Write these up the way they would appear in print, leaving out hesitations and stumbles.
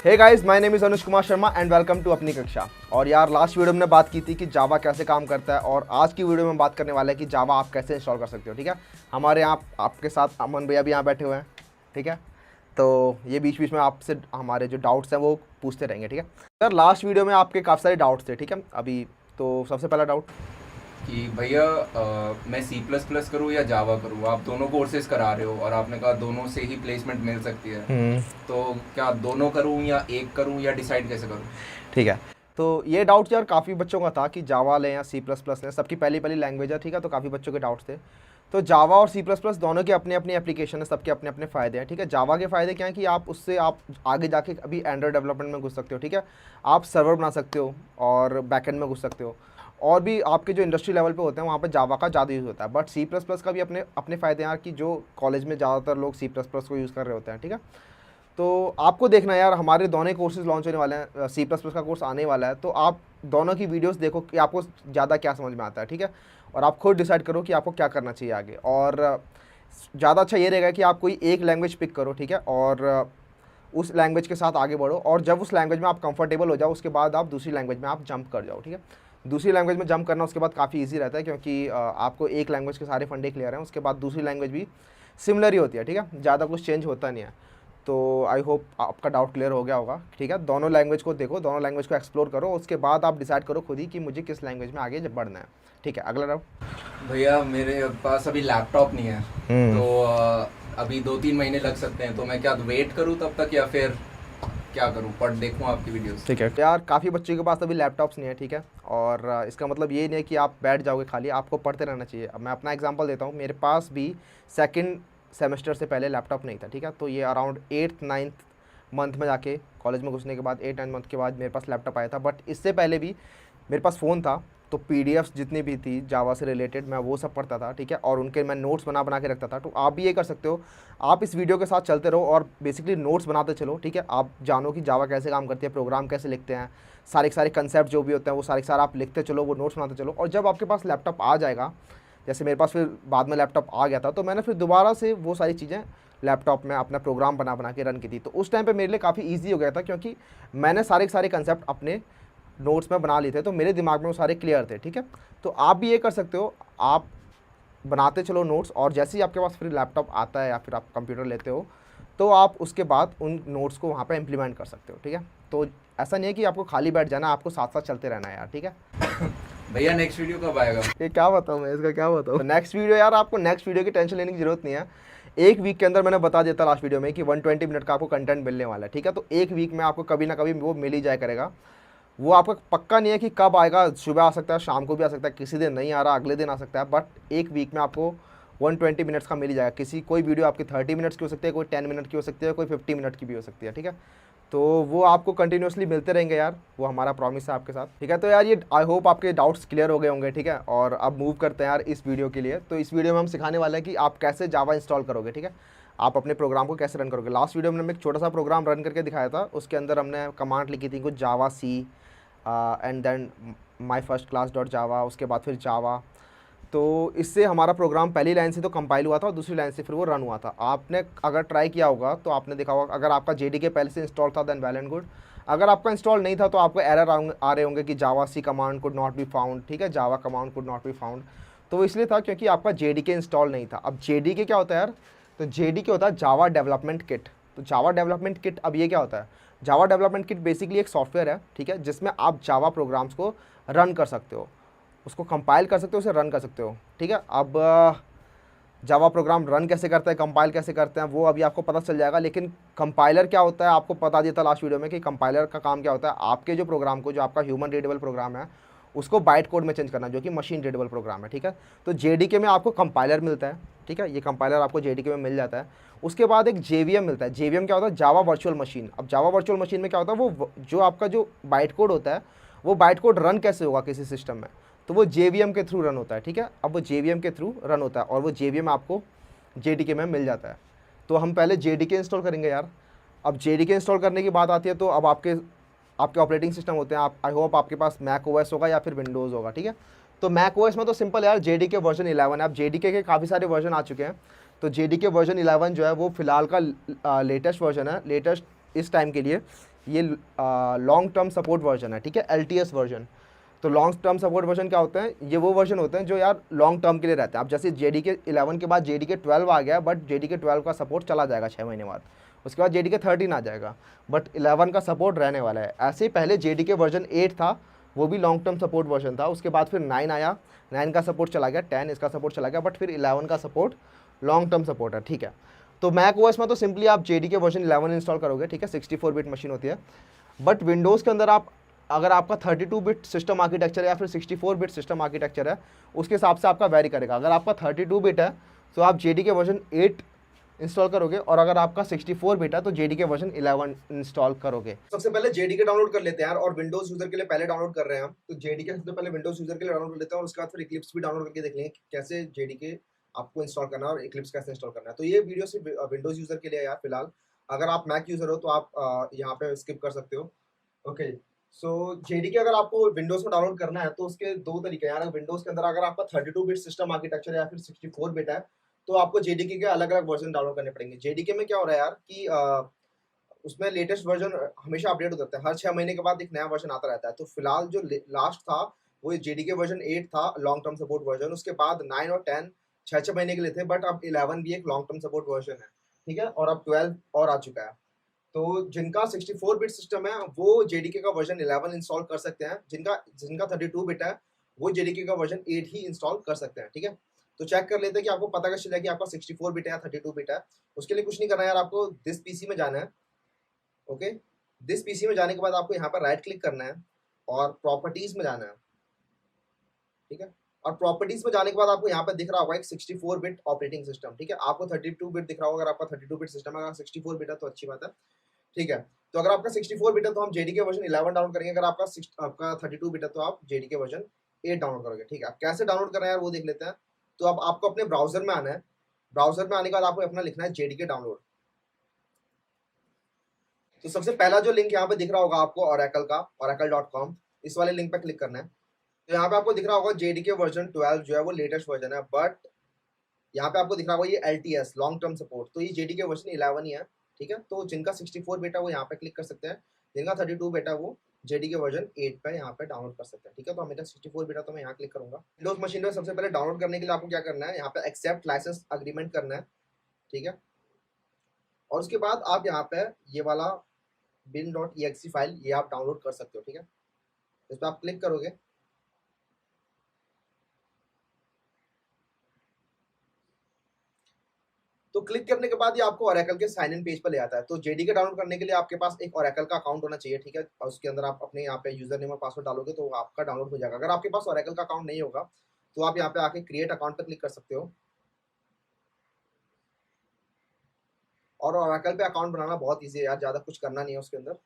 Hey guys, my name is Anuj Kumar Sharma and welcome to अपनी कक्षा। और यार लास्ट वीडियो में हमने बात की थी कि जावा कैसे काम करता है, और आज की वीडियो में बात करने वाले हैं कि जावा आप कैसे इंस्टॉल कर सकते हो। ठीक है, हमारे यहाँ आपके साथ अमन भैया भी यहाँ बैठे हुए हैं। ठीक है, तो ये बीच बीच में आपसे हमारे जो डाउट्स हैं वो पूछते रहेंगे। ठीक है सर, लास्ट वीडियो में आपके काफ़ी सारे डाउट्स थे। ठीक है, अभी तो सबसे पहला डाउट कि भैया मैं सी प्लस प्लस करूँ या जावा करूँ, आप दोनों कोर्सेज करा रहे हो और आपने कहा दोनों से ही प्लेसमेंट मिल सकती है, तो क्या दोनों करूँ या एक करूँ या डिसाइड कैसे करूँ? ठीक है, तो ये डाउट यार काफ़ी बच्चों का था कि जावा लें या सी प्लस प्लस लें। सबकी पहली पहली लैंग्वेज है। ठीक है, तो काफ़ी बच्चों के डाउट्स थे। तो जावा और सी प्लस प्लस दोनों के अपने अपने एप्लीकेशन है, सबके अपने अपने फ़ायदे हैं। ठीक है, जावा के फ़ायदे क्या हैं कि आप उससे आप आगे जाके अभी एंड्रॉयड डेवलपमेंट में घुस सकते हो। ठीक है, आप सर्वर बना सकते हो और बैकएंड में घुस सकते हो, और भी आपके जो इंडस्ट्री लेवल पे होते हैं वहाँ पे जावा का ज़्यादा यूज़ होता है। बट सी प्लस प्लस का भी अपने अपने फ़ायदे हैं कि जो कॉलेज में ज़्यादातर लोग सी प्लस प्लस को यूज़ कर रहे होते हैं। ठीक है, तो आपको देखना यार, हमारे दोनों कोर्सेज लॉन्च होने वाले हैं, सी प्लस प्लस का कोर्स आने वाला है, तो आप दोनों की वीडियोस देखो कि आपको ज़्यादा क्या समझ में आता है। ठीक है, और आप खुद डिसाइड करो कि आपको क्या करना चाहिए आगे। और ज़्यादा अच्छा ये रहेगा कि आप कोई एक लैंग्वेज पिक करो। ठीक है, और उस लैंग्वेज के साथ आगे बढ़ो, और जब उस लैंग्वेज में आप कंफर्टेबल हो जाओ उसके बाद आप दूसरी लैंग्वेज में आप जंप कर जाओ। ठीक है, दूसरी लैंग्वेज में जंप करना उसके बाद काफ़ी इजी रहता है, क्योंकि आपको एक लैंग्वेज के सारे फंडे क्लियर हैं, उसके बाद दूसरी लैंग्वेज भी सिमिलर ही होती है। ठीक है, ज़्यादा कुछ चेंज होता नहीं है। तो आई होप आपका डाउट क्लियर हो गया होगा। ठीक है, दोनों लैंग्वेज को देखो, दोनों लैंग्वेज को एक्सप्लोर करो, उसके बाद आप डिसाइड करो खुद ही कि मुझे किस लैंग्वेज में आगे बढ़ना है। ठीक है, अगला डाउट। भैया मेरे पास अभी लैपटॉप नहीं है, तो अभी 2-3 महीने लग सकते हैं, तो मैं क्या वेट करूँ तब तक या फिर क्या करूँ, पढ़ देखूँ आपकी वीडियोस? ठीक है यार, काफ़ी बच्चों के पास अभी लैपटॉप्स नहीं है। ठीक है, और इसका मतलब ये नहीं है कि आप बैठ जाओगे खाली, आपको पढ़ते रहना चाहिए। अब मैं अपना एग्जांपल देता हूँ, मेरे पास भी सेकंड सेमेस्टर से पहले लैपटॉप नहीं था। ठीक है, तो ये अराउंड 8th-9th मंथ में जाके कॉलेज में घुसने के बाद 8-9 मंथ के बाद मेरे पास लैपटॉप आया था। बट इससे पहले भी मेरे पास फ़ोन था, तो पीडीएफ्स जितनी भी थी जावा से रिलेटेड मैं वो सब पढ़ता था। ठीक है, और उनके मैं नोट्स बना बना के रखता था। तो आप भी ये कर सकते हो, आप इस वीडियो के साथ चलते रहो और बेसिकली नोट्स बनाते चलो। ठीक है, आप जानो कि जावा कैसे काम करती है, प्रोग्राम कैसे लिखते हैं, सारे के सारे कंसेप्ट जो भी होते हैं वो सारे के सारे आप लिखते चलो, वो नोट्स बनाते चलो। और जब आपके पास लैपटॉप आ जाएगा, जैसे मेरे पास फिर बाद में लैपटॉप आ गया था, तो मैंने फिर दोबारा से वो सारी चीज़ें लैपटॉप में अपना प्रोग्राम बना बना के रन की थी। तो उस टाइम पे मेरे लिए काफ़ी ईजी हो गया था, क्योंकि मैंने सारे के सारे कंसेप्ट अपने नोट्स में बना लिए थे, तो मेरे दिमाग में वो सारे क्लियर थे। ठीक है, तो आप भी ये कर सकते हो, आप बनाते चलो नोट्स, और जैसे ही आपके पास फिर लैपटॉप आता है या फिर आप कंप्यूटर लेते हो, तो आप उसके बाद उन नोट्स को वहाँ पे इम्प्लीमेंट कर सकते हो। ठीक है, तो ऐसा नहीं है कि आपको खाली बैठ जाना, आपको साथ साथ चलते रहना है यार। ठीक है भैया नेक्स्ट वीडियो कब आएगा? ये क्या बताऊँ मैं, इसका क्या बताऊँ। तो नेक्स्ट वीडियो यार, आपको नेक्स्ट वीडियो की टेंशन लेने की जरूरत नहीं है। एक वीक के अंदर मैंने बता दिया था लास्ट वीडियो में कि 120 मिनट का आपको कंटेंट मिलने वाला है। ठीक है, तो एक वीक में आपको कभी ना कभी वो मिल ही जाया करेगा। वो आपका पक्का नहीं है कि कब आएगा, सुबह आ सकता है, शाम को भी आ सकता है, किसी दिन नहीं आ रहा, अगले दिन आ सकता है, बट एक वीक में आपको 120 मिनट्स का मिल ही जाएगा। कोई वीडियो आपकी 30 मिनट्स की हो सकती है, कोई 10 मिनट की हो सकती है, कोई 50 मिनट की भी हो सकती है। ठीक है, तो वो आपको कंटिन्यूसली मिलते रहेंगे यार, वो हमारा प्रॉमिस है आपके साथ। ठीक है, तो यार ये आई होप आपके डाउट्स क्लियर हो गए होंगे। ठीक है, और अब मूव करते हैं यार इस वीडियो के लिए। तो इस वीडियो में हम सिखाने वाले हैं कि आप कैसे जावा इंस्टॉल करोगे। ठीक है, आप अपने प्रोग्राम को कैसे रन करोगे। लास्ट वीडियो में हमने एक छोटा सा प्रोग्राम रन करके दिखाया था, उसके अंदर हमने कमांड लिखी थी कुछ javac and then my first class dot java, उसके बाद फिर जावा। तो इससे हमारा प्रोग्राम पहली लाइन से तो कंपाइल हुआ था और दूसरी लाइन से फिर वो रन हुआ था। आपने अगर ट्राई किया होगा तो आपने देखा होगा, अगर आपका जेडीके पहले से इंस्टॉल था देन वेल एंड गुड। अगर आपका इंस्टॉल नहीं था तो आपको एरर आ रहे होंगे कि javac command could not be found. ठीक है, java command could not be found, तो वो इसलिए था क्योंकि आपका जेडीके इंस्टॉल नहीं था। अब जेडीके क्या होता है यार, तो जेडीके होता है जावा डेवलपमेंट किट। तो जावा डेवलपमेंट किट, अब ये क्या होता है, जावा डेवलपमेंट किट बेसिकली एक सॉफ्टवेयर है। ठीक है, जिसमें आप जावा प्रोग्राम्स को रन कर सकते हो, उसको कंपाइल कर सकते हो, उसे रन कर सकते हो। ठीक है, अब जावा प्रोग्राम रन कैसे करता है, कंपाइल कैसे करते हैं, वो अभी आपको पता चल जाएगा। लेकिन कंपाइलर क्या होता है, आपको बता दिया था लास्ट वीडियो में कि कंपाइलर का काम क्या होता है, आपके जो प्रोग्राम को, जो आपका ह्यूमन रीडेबल प्रोग्राम है, उसको बाइट कोड में चेंज करना, जो कि मशीन रीडेबल प्रोग्राम है। ठीक है, तो जेडीके में आपको कंपाइलर मिलता है। ठीक है, ये कंपाइलर आपको जेडीके में मिल जाता है। उसके बाद एक जेवीएम मिलता है। जेवीएम क्या होता है, जावा वर्चुअल मशीन। अब जावा वर्चुअल मशीन में क्या होता है, वो जो आपका जो बाइट कोड होता है, वो बाइट कोड रन कैसे होगा किसी सिस्टम में, तो वो जेवीएम के थ्रू रन होता है। ठीक है, अब वो जेवीएम के थ्रू रन होता है और वो जेवीएम आपको जेडीके में मिल जाता है। तो हम पहले जेडीके इंस्टॉल करेंगे यार। अब जेडीके इंस्टॉल करने की बात आती है, तो अब आपके ऑपरेटिंग सिस्टम होते हैं, आप आई होप आपके पास मैक ओएस होगा या फिर विंडोज़ होगा। ठीक है, तो मैक ओएस में तो सिंपल यार, जेडीके वर्जन 11 है। अब जेडीके के काफ़ी सारे वर्जन आ चुके हैं, तो जेडीके वर्जन 11 जो है वो फिलहाल का लेटेस्ट वर्जन है, लेटेस्ट इस टाइम के लिए ये लॉन्ग टर्म सपोर्ट वर्जन है, ठीक है, LTS वर्जन। तो लॉन्ग टर्म सपोर्ट वर्जन क्या होते हैं, ये वो वर्जन होते हैं जो यार लॉन्ग टर्म के लिए रहते हैं। अब जैसे JDK 11 के बाद JDK 12 आ गया, बट JDK 12 का सपोर्ट चला जाएगा 6 महीने बाद, उसके बाद JDK 13 आ जाएगा, बट 11 का सपोर्ट रहने वाला है। ऐसे ही पहले JDK वर्जन 8 था, वो भी लॉन्ग टर्म सपोर्ट वर्जन था, उसके बाद फिर 9 आया, 9 का सपोर्ट चला गया, 10 इसका सपोर्ट चला गया, बट फिर 11 का सपोर्ट लॉन्ग टर्म सपोर्ट है, ठीक है। तो मैक ओएस में तो सिंपली आप JDK वर्जन 11 इंस्टॉल करोगे, ठीक है, 64 बिट मशीन होती है। बट विंडोज़ के अंदर आप, अगर आपका 32 बिट सिस्टम आर्किटेक्चर या फिर 64 बिट सिस्टम आर्किटेक्चर है, उसके हिसाब से आपका वेरी करेगा। अगर आपका 32 बिट है तो आप JDK वर्जन 8 इंस्टॉल करोगे, और अगर आपका 64 बिट है तो JDK वर्जन 11 इंस्टॉल करोगे। सबसे पहले JDK डाउनलोड कर लेते हैं यार, और विंडोज यूजर के लिए पहले डाउनलोड कर रहे हैं हम, तो JDK सबसे पहले विंडोज यूजर के लिए डाउनलोड कर लेते हैं, और उसके बाद फिर इक्लिप्स भी डाउनलोड करके देख लेंगे कैसे JDK आपको इंस्टॉल करना है और इक्लिप्स कैसे इंस्टॉल करना है। तो ये वीडियो सिर्फ विंडोज यूजर के लिए यार फिलहाल। अगर आप मैक यूजर हो तो आप यहाँ पे स्किप कर सकते हो। ओके, सो JDK अगर आपको विंडोज में डाउनलोड करना है तो उसके दो तरीके हैं यार। विंडोज के अंदर अगर आपका 32 बिट सिस्टम आर्किटेक्चर या फिर 64 बिट है तो आपको JDK के अलग अलग वर्जन डाउनलोड करने पड़ेंगे। JDK में क्या हो रहा है यार कि उसमें लेटेस्ट वर्जन हमेशा अपडेट होता है, हर 6 महीने के बाद एक नया वर्जन आता रहता है। तो फिलहाल जो लास्ट था वो JDK वर्जन 8 था, लॉन्ग टर्म सपोर्ट वर्जन। उसके बाद 9 और 10 6 महीने के लिए थे, बट अब 11 भी एक लॉन्ग टर्म सपोर्ट वर्जन है, ठीक है, और अब 12 और आ चुका है। तो जिनका 64 बिट सिस्टम है वो JDK का वर्जन 11 इंस्टॉल कर सकते हैं, जिनका 32 बिट है वो JDK का वर्जन 8 ही इंस्टॉल कर सकते हैं, ठीक है। तो चेक कर लेते हैं कि आपको पता कैसे चलेगा कि आपका 64 बिट है या 32 बिट है। उसके लिए कुछ नहीं करना है यार, आपको दिस पीसी में जाना है। ओके, दिस पीसी में जाने के बाद आपको यहाँ पर राइट क्लिक करना है और प्रॉपर्टीज में जाना है, ठीक है। और प्रॉपर्टीज में जाने के बाद आपको यहाँ पर दिख रहा होगा एक 64 बिट ऑपरेटिंग सिस्टम, ठीक है। आपको 32 बिट दिख रहा होगा, अगर आपका 32 बिट सिस्टम है, अगर 64 बिट है तो अच्छी बात है, ठीक है। तो अगर आपका 64 बिट है तो हम JDK वर्जन 11 डाउनलोड करेंगे, अगर आपका 32 बिट है तो आप JDK वर्जन 8 डाउनलोड करोगे, ठीक है। आप कैसे डाउनलोड कर रहे हैं यार वो देख लेते हैं। तो अब आपको अपने ब्राउजर में आना है, ब्राउजर में आने के बाद आपको अपना लिखना है JDK डाउनलोड। तो सबसे पहला जो लिंक यहाँ पे दिख रहा होगा आपको Oracle का, oracle.com, इस वाले लिंक पे क्लिक करना है। तो यहाँ पे आपको दिख रहा होगा JDK वर्जन 12 जो है वो लेटेस्ट वर्जन है, बट यहाँ पे आपको दिख रहा होगा ये LTS लॉन्ग टर्म सपोर्ट, तो ये JDK वर्जन 11 ही है, ठीक है। तो जिनका 64 बिट है वो यहाँ पे क्लिक कर सकते हैं, जिनका 32 बिट है वो JDK वर्जन 8 पे यहाँ पे डाउनलोड कर सकते हैं, ठीक है। तो मेरा 64 बिट है तो मैं यहाँ क्लिक करूंगा। विंडोज मशीन में सबसे पहले डाउनलोड करने के लिए आपको क्या करना है, यहाँ पे एक्सेप्ट लाइसेंस अग्रीमेंट करना है, ठीक है। और उसके बाद आप यहाँ पे ये वाला bin.exe फाइल ये आप डाउनलोड कर सकते हो, ठीक है। इस पर आप क्लिक करोगे तो क्लिक करने के बाद ये आपको Oracle के साइन इन पेज पर ले आता है। तो JDK डाउनलोड करने के लिए आपके पास एक Oracle का अकाउंट होना चाहिए, ठीक है, और उसके अंदर आप अपने यहाँ पे यूजर नेम और पासवर्ड डालोगे तो आपका डाउनलोड हो जाएगा। अगर आपके पास Oracle का अकाउंट नहीं होगा तो आप यहाँ पे आके क्रिएट अकाउंट पर क्लिक कर सकते हो। और Oracle पे अकाउंट बनाना बहुत ईजी है यार, ज़्यादा कुछ करना नहीं है उसके अंदर,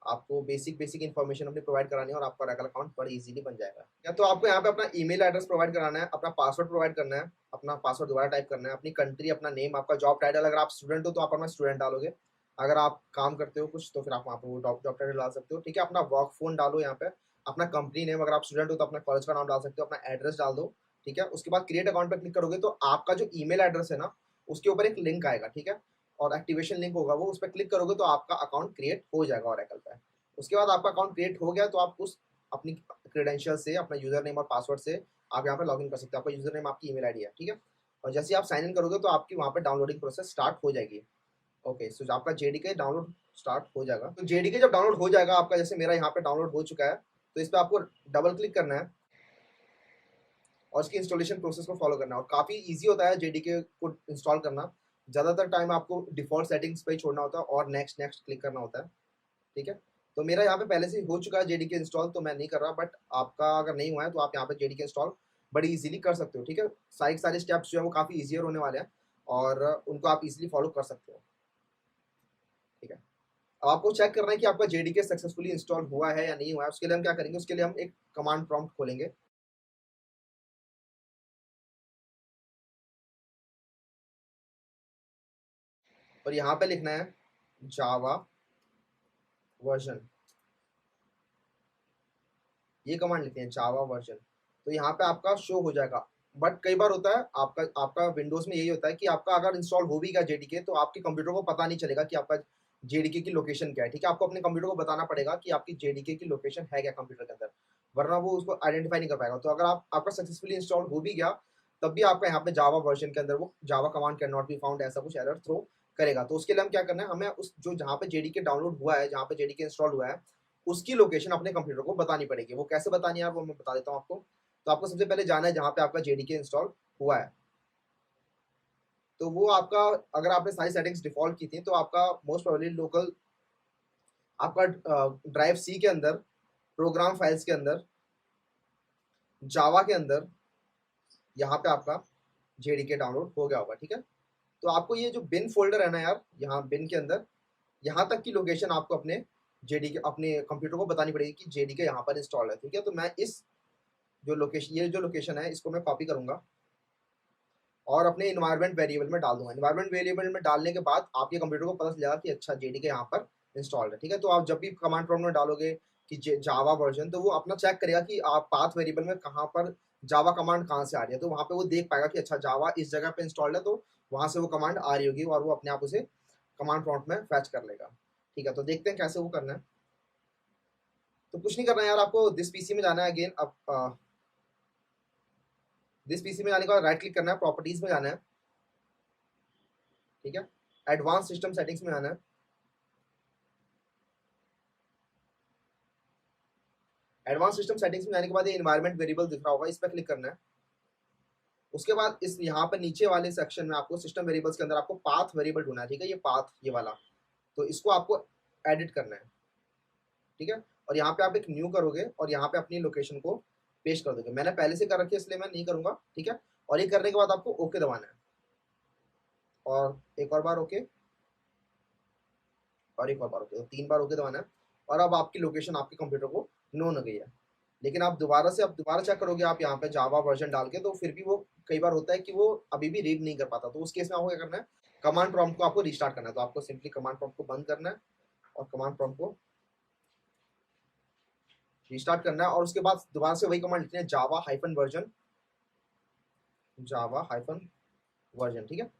आपको बेसिक इन्फॉर्मेशन अपनी प्रोवाइड करानी है और आपका Oracle अकाउंट बड़ी इजीली बन जाएगा। या तो आपको यहाँ पे अपना ईमेल एड्रेस प्रोवाइड कराना है, अपना पासवर्ड प्रोवाइड करना है, अपना पासवर्ड दोबारा टाइप करना है, अपनी कंट्री, अपना नेम, आपका जॉब टाइटल, अगर आप स्टूडेंट हो तो आप अपना स्टूडेंट डालोगे, अगर आप काम करते हो कुछ तो फिर आप वहाँ पे वो जॉब टाइटल डाल सकते हो, ठीक है। अपना वर्क फोन डालो यहाँ पे, अपना कंपनी नेम, अगर आप स्टूडेंट हो तो अपना कॉलेज का नाम डाल सकते हो, अपना एड्रेस डाल दो, ठीक है। उसके बाद क्रिएट अकाउंट पर क्लिक करोगे तो आपका जो ईमेल एड्रेस है ना उसके ऊपर एक लिंक आएगा, ठीक है, और एक्टिवेशन लिंक होगा, वो उस पर क्लिक करोगे तो आपका अकाउंट क्रिएट हो जाएगा Oracle पे। उसके बाद आपका अकाउंट क्रिएट हो गया तो आप उस अपनी क्रेडेंशियल से, अपना यूजर नेम और पासवर्ड से आप यहाँ पे लॉगिन कर सकते हो। आपका यूजर नेम आपकी ईमेल आईडी है, ठीक है। और जैसे आप साइन इन करोगे तो आपकी वहाँ पे डाउनलोडिंग प्रोसेस स्टार्ट हो जाएगी। ओके, सो आपका JDK डाउनलोड स्टार्ट हो जाएगा। तो JDK जब डाउनलोड हो जाएगा आपका, जैसे मेरा यहाँ पे डाउनलोड हो चुका है, तो इस पर आपको डबल क्लिक करना है और इसकी इंस्टॉलेशन प्रोसेस को फॉलो करना है। और काफ़ी ईजी होता है JDK को इंस्टॉल करना, ज़्यादातर टाइम आपको डिफॉल्ट सेटिंग्स पे ही छोड़ना होता है और नेक्स्ट क्लिक करना होता है, ठीक है। तो मेरा यहाँ पे पहले से हो चुका है JDK इंस्टॉल, तो मैं नहीं कर रहा, बट आपका अगर नहीं हुआ है तो आप यहाँ पे JDK इंस्टॉल बड़ी इजीली कर सकते हो, ठीक है। सारे स्टेप्स जो है वो काफ़ी ईजियर होने वाले हैं और उनको आप इजीली फॉलो कर सकते हो, ठीक है। अब आपको चेक करना है कि आपका JDK सक्सेसफुली इंस्टॉल हुआ है या नहीं हुआ है। उसके लिए हम क्या करेंगे, उसके लिए हम एक कमांड प्रॉम्प्ट खोलेंगे और यहाँ पे लिखना है जावा वर्जन, ये कमांड लिखते हैं जावा वर्जन। तो यहाँ पे आपका शो हो जाएगा। बट कई बार होता है आपका विंडोज में यही होता है कि आपका अगर इंस्टॉल हो भी गया JDK तो आपके कंप्यूटर को पता नहीं चलेगा कि आपका जेडीके की लोकेशन क्या है, ठीक है। आपको अपने कंप्यूटर को बताना पड़ेगा कि आपकी जेडीके की लोकेशन है क्या कंप्यूटर के अंदर, वरना वो उसको आइडेंटिफाई नहीं कर पाएगा। तो अगर आप आपका सक्सेसफुली इंस्टॉल हो भी गया, तब भी आपका यहाँ पे जावा वर्जन के अंदर वो java command can not be found ऐसा कुछ एरर थ्रो करेगा। तो उसके लिए हम क्या करना है, हमें उस जो जहाँ पे जेडीके डाउनलोड हुआ है, जहाँ पे जेडीके इंस्टॉल हुआ है, उसकी लोकेशन अपने कंप्यूटर को बतानी पड़ेगी। वो कैसे बतानी है यार, वो मैं बता देता हूँ आपको। तो आपको सबसे पहले जाना है जहाँ पे आपका जेडीके इंस्टॉल हुआ है। तो वो आपका, अगर आपने सारी सेटिंग्स डिफॉल्ट की थी, तो आपका मोस्ट प्रोबेबली लोकल आपका ड्राइव सी के अंदर, प्रोग्राम फाइल्स के अंदर, जावा के अंदर, यहाँ पे आपका जेडीके डाउनलोड हो गया होगा, ठीक है। तो आपको ये जो बिन फोल्डर है ना यार, यहाँ बिन के अंदर, यहाँ तक की लोकेशन आपको अपने जेडीके अपने कंप्यूटर को बतानी पड़ेगी कि जेडीके यहाँ पर इंस्टॉल है, ठीक है। तो मैं इस जो लोकेशन, ये जो लोकेशन है, इसको मैं कॉपी करूंगा और अपने इन्वायरमेंट वेरिएबल में डाल दूंगा। इन्वायरमेंट वेरिएबल में डालने के बाद आपके कंप्यूटर को पता चल जाएगा कि अच्छा जेडीके यहाँ पर इंस्टॉल्ड है, ठीक है। तो आप जब भी कमांड प्रॉम्प्ट में डालोगे कि जावा वर्जन, तो वो अपना चेक करेगा कि आप पाथ वेरिएबल में कहाँ पर जावा कमांड कहाँ से आ रही है। तो वहाँ पे वो देख पाएगा कि अच्छा जावा इस जगह पे इंस्टॉल्ड है, तो वहाँ से वो कमांड आ रही होगी और वो अपने आप उसे कमांड प्रॉम्प्ट में फैच कर लेगा, ठीक है। तो देखते हैं कैसे वो करना है। तो कुछ नहीं करना है यार, आपको दिस पीसी में जाना है अगेन। अब दिस पीसी में जाने के बाद राइट क्लिक करना है, प्रॉपर्टीज में जाना है, ठीक है। एडवांस सिस्टम सेटिंग्स में आना है। एडवांस सिस्टम सेटिंग्स में जाने के बाद ये एनवायरनमेंट वेरिएबल दिख रहा होगा, इस पर क्लिक करना है। उसके बाद इस यहाँ पर नीचे वाले सेक्शन में आपको सिस्टम वेरिएबल्स के अंदर आपको पाथ वेरिएबल ढूंढना है, ठीक है। ये पाथ, ये वाला, तो इसको आपको एडिट करना है, ठीक है। और यहाँ पे आप एक न्यू करोगे और यहाँ पे अपनी लोकेशन को पेस्ट कर दोगे। मैंने पहले से कर रखी है इसलिए मैं नहीं करूंगा, ठीक है। और ये करने के बाद आपको ओके दबाना है, और एक और बार ओके, और एक और बार ओके, तो 3 बार ओके दबाना है। और अब आपकी लोकेशन आपके कंप्यूटर को नोन हो गई है। लेकिन आप दोबारा से, अब दोबारा चेक करोगे आप यहाँ पे जावा वर्जन डाल के, तो फिर भी वो कई बार होता है कि वो अभी भी रीड नहीं कर पाता। तो उस केस में आपको क्या करना है, कमांड प्रॉम्प्ट को आपको रिस्टार्ट करना है। तो आपको सिंपली कमांड प्रॉम्प्ट को बंद करना है और कमांड प्रॉम्प्ट को रिस्टार्ट करना है, और उसके बाद दोबारा से वही कमांड लिखनी है, जावा हाइफन वर्जन, जावा हाइफन वर्जन, ठीक है।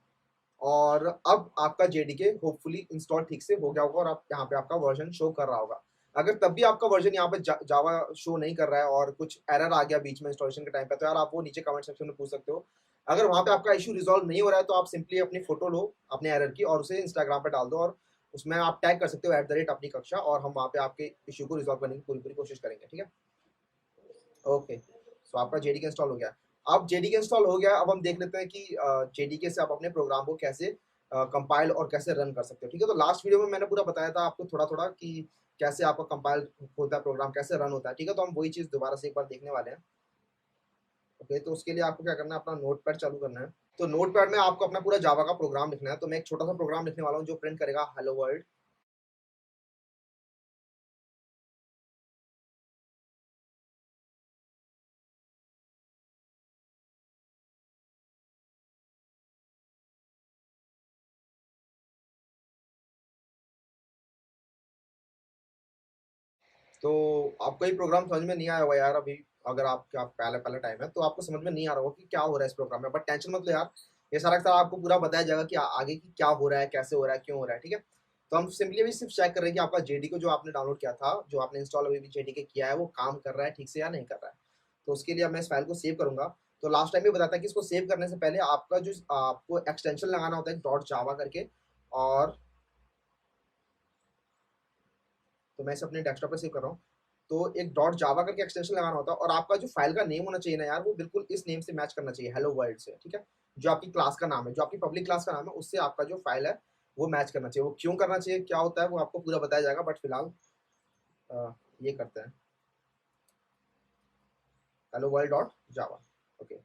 और अब आपका जेडीके होपफुली इंस्टॉल ठीक से हो गया होगा और आप यहाँ पे आपका वर्जन शो कर रहा होगा। अगर तब भी आपका वर्जन यहाँ पे जावा शो नहीं कर रहा है और कुछ एरर आ गया बीच में इंस्टॉलेशन के टाइम पे, तो यार आप वो नीचे कमेंट सेक्शन में पूछ सकते हो। अगर वहाँ पे आपका इशू रिजॉल्व नहीं हो रहा है, तो आप सिंपली अपनी फोटो लो अपने एरर की और उसे इंस्टाग्राम पे डाल दो, और उसमें आप टैग कर सकते हो @अपनी कक्षा, और हम वहाँ पे आपके इशू को रिजॉल्व करने की पूरी पूरी कोशिश करेंगे, ठीक है। ओके, सो आपका जेडीके इंस्टॉल हो गया। अब जेडीके इंस्टॉल हो गया, अब हम देख लेते हैं कि जेडीके से आप अपने प्रोग्राम को कैसे कंपाइल और कैसे रन कर सकते हो, ठीक है। तो लास्ट वीडियो में मैंने पूरा बताया था आपको थोड़ा थोड़ा कि कैसे आपका कंपाइल होता है, प्रोग्राम कैसे रन होता है, ठीक है। तो हम वही चीज़ दोबारा से एक बार देखने वाले हैं। ओके, तो उसके लिए आपको क्या करना है, अपना नोटपैड चालू करना है। तो नोटपैड में आपको अपना पूरा जावा का प्रोग्राम लिखना है। तो मैं एक छोटा सा प्रोग्राम लिखने वाला हूँ जो प्रिंट करेगा हेलो वर्ल्ड। तो आपको ये प्रोग्राम समझ में नहीं आया होगा यार अभी, अगर आपका पहले पहला टाइम है तो आपको समझ में नहीं आ रहा होगा कि क्या हो रहा है इस प्रोग्राम में, बट टेंशन मत लो यार, ये सारा का सारा आपको पूरा बताया जाएगा कि आगे की क्या हो रहा है, कैसे हो रहा है, क्यों हो रहा है, ठीक है। तो हम सिंपली अभी सिर्फ चेक कर रहे हैं कि आपका जेडी को जो आपने डाउनलोड किया था, जो आपने इंस्टॉल अभी भी जेडी के किया है, वो काम कर रहा है ठीक से या नहीं कर रहा है। तो उसके लिए मैं इस फाइल को सेव करूंगा। तो लास्ट टाइम भी बताया था कि इसको सेव करने से पहले आपका जो आपको एक्सटेंशन लगाना होता है डॉट जावा करके, और तो मैं इसे अपने डेस्कटॉप पे सेव कर रहा हूँ। तो एक डॉट जावा करके एक्सटेंशन लगाना होता है, और आपका जो फाइल का नेम होना चाहिए ना यार, वो बिल्कुल इस नेम से मैच करना चाहिए, हेलो वर्ल्ड से, ठीक है। जो आपकी क्लास का नाम है, जो आपकी पब्लिक क्लास का नाम है, उससे आपका जो फाइल है वो मैच करना चाहिए। वो क्यों करना चाहिए, क्या होता है, वो आपको पूरा बताया जाएगा, बट फिलहाल ये करते हैं, हेलो वर्ल्ड डॉट जावा। Okay,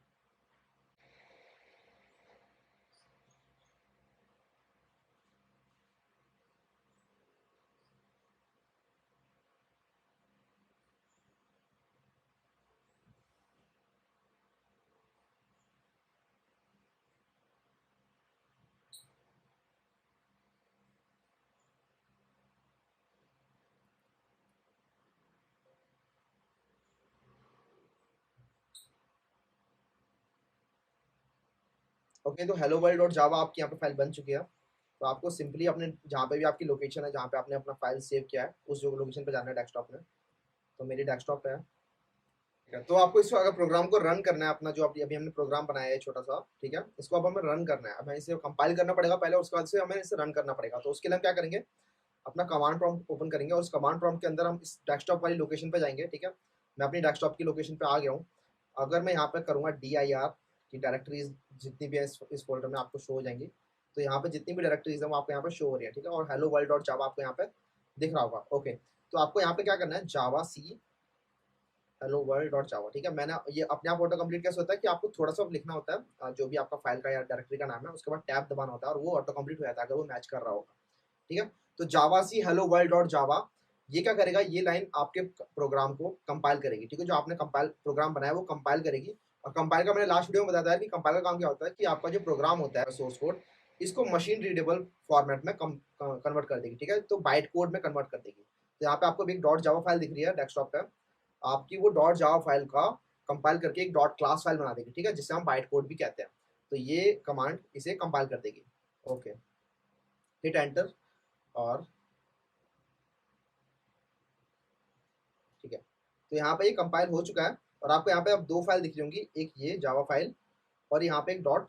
okay. तो हेलो वर्ल्ड डॉट जावा आपकी यहाँ पे फाइल बन चुकी है। तो आपको सिंपली अपने जहाँ पे भी आपकी लोकेशन है, जहाँ पे आपने अपना फाइल सेव किया है, उस जो लोकेशन पे जाना है डेस्कटॉप में। तो मेरी डेस्कटॉप पे है, ठीक है। तो आपको इसको अगर प्रोग्राम को रन करना है अपना, जो अभी अभी हमने प्रोग्राम बनाया है छोटा सा, ठीक है, इसको अब हमें रन करना है। अब हमें इसे कंपाइल करना पड़ेगा पहले, उसके बाद से हमें इसे रन करना पड़ेगा। तो उसके लिए हम क्या करेंगे, अपना कमांड प्रॉम्प्ट ओपन करेंगे और उस कमांड प्रॉम्प्ट के अंदर हम इस डेस्कटॉप वाली लोकेशन पे जाएंगे, ठीक है। मैं अपनी डेस्कटॉप की लोकेशन पे आ गया हूँ। अगर मैं यहाँ पे करूँगा dir की डायरेक्टरीज जितनी भी है इस फोल्डर में आपको शो हो जाएंगी। तो यहाँ पे जितनी भी डायरेक्टरीज है वो आपको यहाँ पे शो हो रही है, ठीक है। और hello world डॉट जावा आपको यहाँ पे दिख रहा होगा, ओके। तो आपको यहाँ पे क्या करना है, जावा सी हेलो वर्ल्ड डॉट जावा, ठीक है। मैंने ये अपने आप ऑटो कंप्लीट कैसे होता है कि आपको थोड़ा सा लिखना होता है जो भी आपका फाइल का या डायरेक्टरी का नाम है, उसके बाद टैब दबाना होता है और वो ऑटो कंप्लीट हो जाता है अगर वो मैच कर रहा होगा, ठीक है। तो जावा सी हेलो वर्ल्ड डॉट जावा ये क्या करेगा, ये लाइन आपके प्रोग्राम को कंपाइल करेगी, ठीक है। जो आपने कंपाइल प्रोग्राम बनाया वो कंपाइल करेगी। और कंपाइल का मैंने लास्ट वीडियो में बताया था कि कंपाइल का काम क्या होता है कि आपका जो प्रोग्राम होता है सोर्स कोड, इसको मशीन रीडेबल फॉर्मेट में कन्वर्ट कर देगी, ठीक है। तो बाइट कोड में कन्वर्ट कर देगी। तो यहाँ पे आपको भी एक डॉट जावा फाइल दिख रही है डेस्कटॉप पे, आपकी वो डॉट जावा फाइल का कंपाइल करके एक डॉट क्लास फाइल बना देगी, ठीक है, जिसे हम बाइट कोड भी कहते हैं। तो ये कमांड इसे कंपाइल कर देगी, ओके। हिट एंटर और ठीक है। तो यहाँ पे ये कंपाइल हो चुका है और आपको यहाँ पे अब दो फाइल दिख रही होंगी, एक ये जावा फाइल और यहाँ पे एक डॉट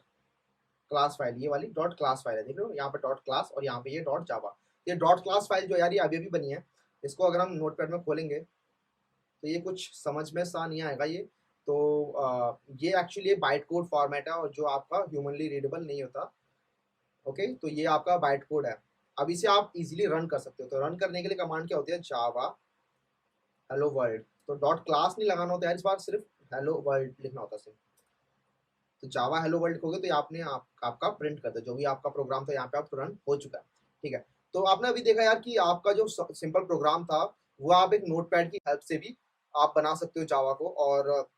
क्लास फाइल, ये वाली डॉट क्लास फाइल है, देख रहे हो यहाँ पे डॉट क्लास और यहाँ पे ये डॉट जावा। ये डॉट क्लास फाइल जो यार ये अभी अभी बनी है, इसको अगर हम नोटपैड में खोलेंगे तो ये कुछ समझ में सा नहीं आएगा ये। तो ये एक्चुअली बाइट कोड फॉर्मेट है और जो आपका ह्यूमनली रीडेबल नहीं होता, ओके। तो ये आपका बाइट कोड है। अब इसे आप इजीली रन कर सकते हो। तो रन करने के लिए कमांड क्या होती है, जावा हेलो वर्ल्ड। तो डॉट क्लास नहीं लगाना होता है इस बार, सिर्फ हेलो वर्ल्ड लिखना होता है सिर्फ। तो जावा हेलो वर्ल्ड लिखोगे तो ये आपने आपका प्रिंट कर दिया जो भी आपका प्रोग्राम था, यहाँ पे आप रन हो चुका है, ठीक है। तो आपने अभी देखा यार कि आपका जो सिंपल प्रोग्राम था वो आप एक नोटपैड की हेल्प से भी आप बना सकते हो जावा को। और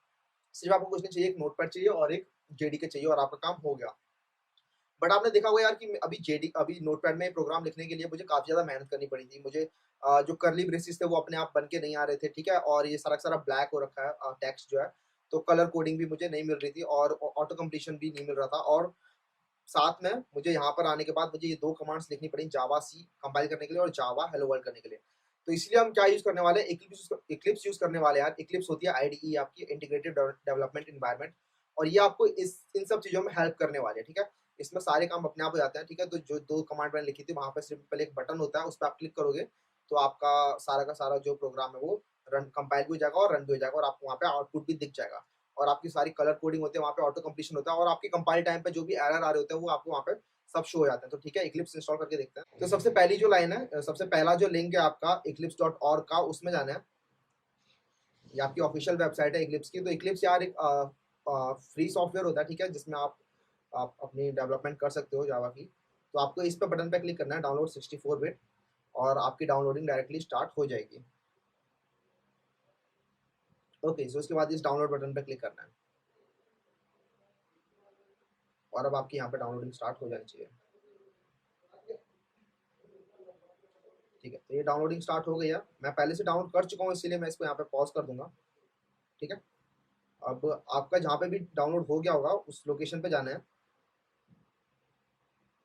सिर्फ आपको कुछ नहीं चाहिए, एक नोटपैड चाहिए और एक जेडीके चाहिए और आपका काम हो गया। बट आपने देखा होगा यार कि अभी नोटपैड में प्रोग्राम लिखने के लिए मुझे काफी ज्यादा मेहनत करनी पड़ी थी। मुझे जो करली ब्रेसिस थे वो अपने आप बन के नहीं आ रहे थे, ठीक है। और ये सारा सारा ब्लैक हो रखा है टेक्स्ट जो है। तो कलर कोडिंग भी मुझे नहीं मिल रही थी और ऑटो कंप्लीशन भी नहीं मिल रहा था। और साथ में मुझे यहाँ पर आने के बाद मुझे ये दो कमांड्स लिखनी पड़ी, जावा सी कंपाइल करने के लिए और जावा हेलो वर्ल्ड करने के लिए। तो इसलिए हम क्या यूज करने वाले, इक्लिप्स यूज करने वाले यार। इक्लिप्स होती है आईडीई आपकी, इंटीग्रेटेड डेवलपमेंट एनवायरनमेंट। और ये आपको इन सब चीजों में हेल्प करने वाले, ठीक है। इसमें सारे काम अपने आप हो जाते हैं, ठीक है। तो जो दो कमांड मैंने लिखी थी वहां पर सिंपल एक बटन होता है, उस पर आप क्लिक करोगे तो आपका सारा का सारा जो प्रोग्राम है वो रन कंपाइल भी हो जाएगा और रन भी हो जाएगा और आपको वहाँ पे आउटपुट भी दिख जाएगा। और आपकी सारी कलर कोडिंग होती है वहाँ पे, ऑटो कंप्लीशन होता है और आपकी कंपाइल टाइम पे जो भी एरर आ रहे होते हैं वो आपको वहाँ पे सब शो हो जाते हैं। तो ठीक है, इक्लिप्स इंस्टॉल करके देखते हैं। तो सबसे पहली जो लाइन है, सबसे पहला जो लिंक है आपका eclipse.org का, उसमें जाना है। ये आपकी ऑफिशियल वेबसाइट है इक्लिप्स की। तो इक्लिप्स यार एक फ्री सॉफ्टवेयर होता है, ठीक है, जिसमें आप अपनी डेवलपमेंट कर सकते हो जावा की। तो आपको इस पर बटन पे क्लिक करना है, डाउनलोड 64 बिट, और आपकी डाउनलोडिंग डायरेक्टली स्टार्ट हो जाएगी, ओके। सो उसके बाद इस डाउनलोड बटन पे क्लिक करना है और अब आपकी यहाँ पे डाउनलोडिंग स्टार्ट हो जानी चाहिए, ठीक है। तो ये डाउनलोडिंग स्टार्ट हो गई है। मैं पहले से डाउनलोड कर चुका हूँ इसीलिए मैं इसको यहाँ पे पॉज कर दूंगा, ठीक है। अब आपका जहाँ पे भी डाउनलोड हो गया होगा उस लोकेशन पे जाना है।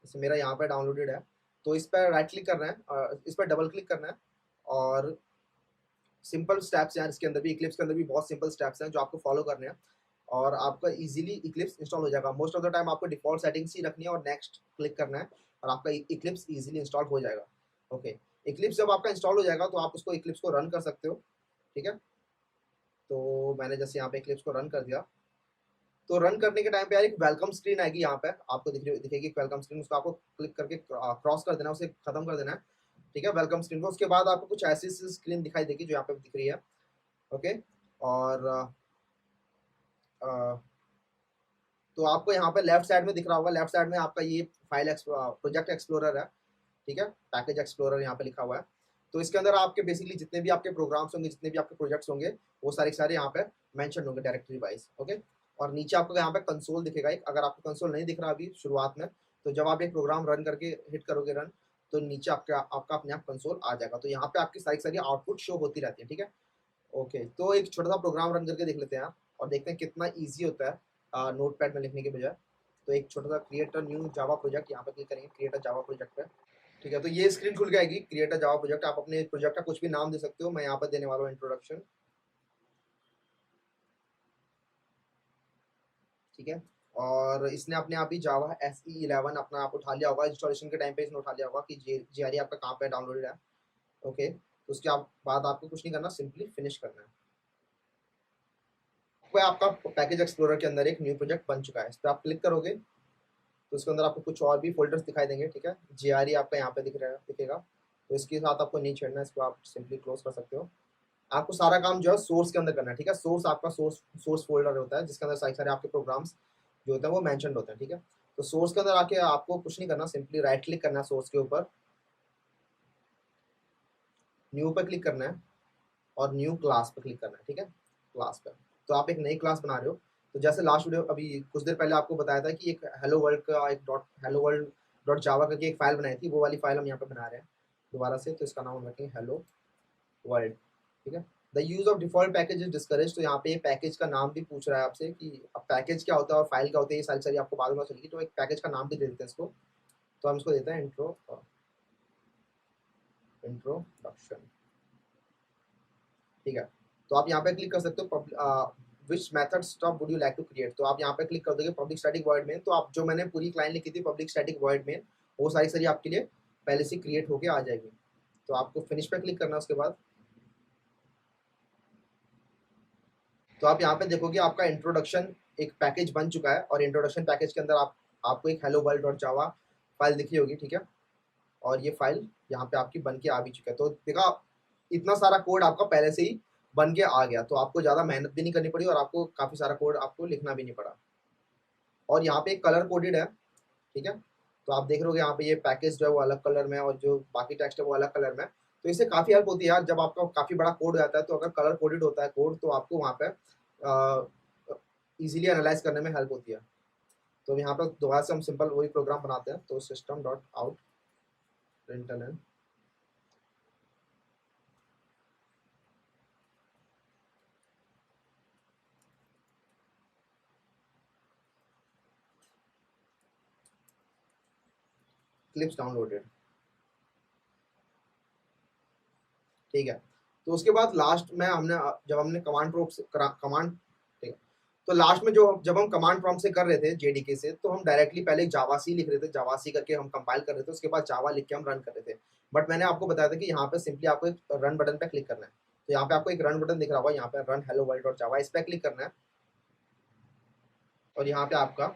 जैसे मेरा यहाँ पे डाउनलोडेड है, तो इस पर राइट क्लिक करना है, इस पर डबल क्लिक करना है और सिंपल स्टेप्स यार, इसके अंदर भी इक्लिप्स के अंदर भी बहुत सिंपल स्टेप्स हैं जो आपको फॉलो करने हैं और आपका इजीली इक्लिप्स इंस्टॉल हो जाएगा। मोस्ट ऑफ द टाइम आपको डिफॉल्ट सेटिंग्स ही रखनी है और नेक्स्ट क्लिक करना है और आपका इक्लिप्स इजीली इंस्टॉल हो जाएगा, ओके। इक्लिप्स जब आपका इंस्टॉल हो जाएगा तो आप उसको इक्लिप्स को रन कर सकते हो, ठीक है। तो मैंने जैसे यहाँ पे इक्लिप्स को रन कर दिया, तो रन करने के टाइम पे यार एक वेलकम स्क्रीन आएगी, यहाँ पे आपको दिखेगी एक वेलकम स्क्रीन। उसको आपको क्लिक करके क्रॉस कर देना है, उसे खत्म कर देना है, ठीक है, वेलकम स्क्रीन को। उसके बाद आपको कुछ ऐसी स्क्रीन दिखाई देगी जो यहाँ पे दिख रही है, ओके। और अ, तो आपको यहाँ पे लेफ्ट साइड में दिख रहा होगा, लेफ्ट साइड में आपका ये प्रोजेक्ट एक्सप्लोरर है, ठीक है, पैकेज एक्सप्लोरर यहाँ पे लिखा हुआ है। तो इसके अंदर आपके बेसिकली जितने भी आपके प्रोग्राम्स होंगे, जितने भी आपके प्रोजेक्ट्स होंगे, वो सारे सारे यहाँ पे मेंशन होंगे डायरेक्टरी वाइज, ओके। और नीचे आपको यहाँ पे कंसोल दिखेगा एक। अगर आपको कंसोल नहीं दिख रहा अभी शुरुआत में, तो जब आप एक प्रोग्राम रन करके हिट करोगे रन, तो नीचे आपका आपका अपने आप कंसोल आ जाएगा। तो यहाँ पे आपकी सारी सारी आउटपुट शो होती रहती है, ठीक है, ओके। तो एक छोटा सा प्रोग्राम रन करके देख लेते हैं आप और देखते हैं कितना ईजी होता है नोटपैड में लिखने के बजाय। तो एक छोटा सा create a new Java project यहाँ पे क्लिक करेंगे, क्रिएट अ जावा प्रोजेक्ट पे। ठीक है, तो ये स्क्रीन खुल जाएगी, क्रिएट अ जावा प्रोजेक्ट। आप अपने प्रोजेक्ट का कुछ भी नाम दे सकते हो, मैं यहाँ पर देने वाला हूँ इंट्रोडक्शन। ठीक है, और इसने अपने आप ही जावा SE11 अपना आप उठा लिया होगा, इंस्टॉलेशन के टाइम पे इसने उठा लिया होगा कि JRE आपका कहाँ पे डाउनलोडेड है। ओके, तो उसके बाद आपको कुछ नहीं करना, सिंपली फिनिश करना है। कोई आपका पैकेज एक्सप्लोरर के अंदर एक न्यू प्रोजेक्ट बन चुका है, इस पर आप क्लिक करोगे तो उसके अंदर आपको कुछ और भी फोल्डर्स दिखाई देंगे। ठीक है, JRE आपका यहाँ पे दिखेगा, तो इसके साथ आपको नहीं छेड़ना, इसको आप सिंपली क्लोज कर सकते हो। आपको सारा काम जो है सोर्स के अंदर करना है। ठीक है, सोर्स आपका सोर्स फोल्डर होता है जिसके अंदर सारे आपके प्रोग्राम्स जो होते हैं वो मेंशन्ड होते हैं। ठीक है, तो सोर्स के अंदर आके आपको कुछ नहीं करना, सिंपली राइट क्लिक करना है सोर्स के ऊपर, न्यू पर क्लिक करना है और न्यू क्लास पर क्लिक करना है। ठीक है, क्लास पर तो आप एक नई क्लास बना रहे हो। तो जैसे लास्ट वीडियो अभी कुछ देर पहले आपको बताया था कि एक हेलो वर्ल्ड का एक हेलो वर्ल्ड डॉट जावा करके एक फाइल बनाई थी, वो वाली फाइल हम यहाँ पे बना रहे हैं दोबारा से। तो इसका नाम हम रखेंगे हेलो वर्ल्ड। ठीक है, the use of default package is discourage. तो यहाँ पे पैकेज का नाम भी पूछ रहा है आपसे कि अब पैकेज क्या होता है और फाइल क्या होती है, ये सारी आपको बाद में चलेगी। तो एक पैकेज का नाम भी दे देते हैं इसको, तो हम इसको देते हैं इंट्रोडक्शन। ठीक है, तो आप यहाँ पे क्लिक कर सकते हो which method stop would you like to create. तो आप यहाँ पे क्लिक कर दोगे पब्लिक स्टैटिक वॉइड मेन। तो आप जो मैंने पूरी लाइन लिखी थी पब्लिक स्टैटिक वॉइड मेन, वो सारी आपके लिए पहले से क्रिएट होके आ जाएगी। तो आपको फिनिश पे क्लिक करना है उसके बाद। तो आप यहाँ पे देखोगे आपका इंट्रोडक्शन एक पैकेज बन चुका है, और इंट्रोडक्शन पैकेज के अंदर आपको एक hello world dot Java file दिखी होगी। ठीक है, और ये फाइल यहाँ पे आपकी बन के आ भी चुका है। तो देखा, इतना सारा कोड आपका पहले से ही बन के आ गया, तो आपको ज़्यादा मेहनत भी नहीं करनी पड़ी और आपको काफ़ी सारा कोड आपको लिखना भी नहीं पड़ा। और यहाँ पे एक कलर कोडेड है। ठीक है, तो आप देख रहे हो यहाँ पे ये पैकेज जो है वो अलग कलर में और जो बाकी टेक्स्ट है वो अलग कलर में। तो इससे काफ़ी हेल्प होती है यार, जब आपका काफ़ी बड़ा कोड हो जाता है तो अगर कलर कोडेड होता है कोड तो आपको वहाँ पे इजीली एनालाइज करने में हेल्प होती है। तो यहाँ पर दोबारा से हम सिंपल वही प्रोग्राम बनाते हैं। तो system dot out println clips downloaded. ठीक है, तो उसके बाद लास्ट में जब हमने कमांड प्रॉम्प्ट से कमांड, ठीक है, तो लास्ट में जब हम कमांड प्रॉम्प्ट से कर रहे थे जेडीके से, तो हम डायरेक्टली पहले जावासी लिख रहे थे, जावासी करके हम कंपाइल कर रहे थे, उसके बाद जावा लिख के हम रन कर रहे थे। बट मैंने आपको बताया था कि यहाँ पे सिंपली आपको एक रन बटन पे क्लिक करना है। तो यहाँ पे आपको एक रन बटन दिख रहा होगा, यहाँ पे रन हेलो वर्ल्ड डॉट जावा, इस पर क्लिक करना है और यहाँ पे आपका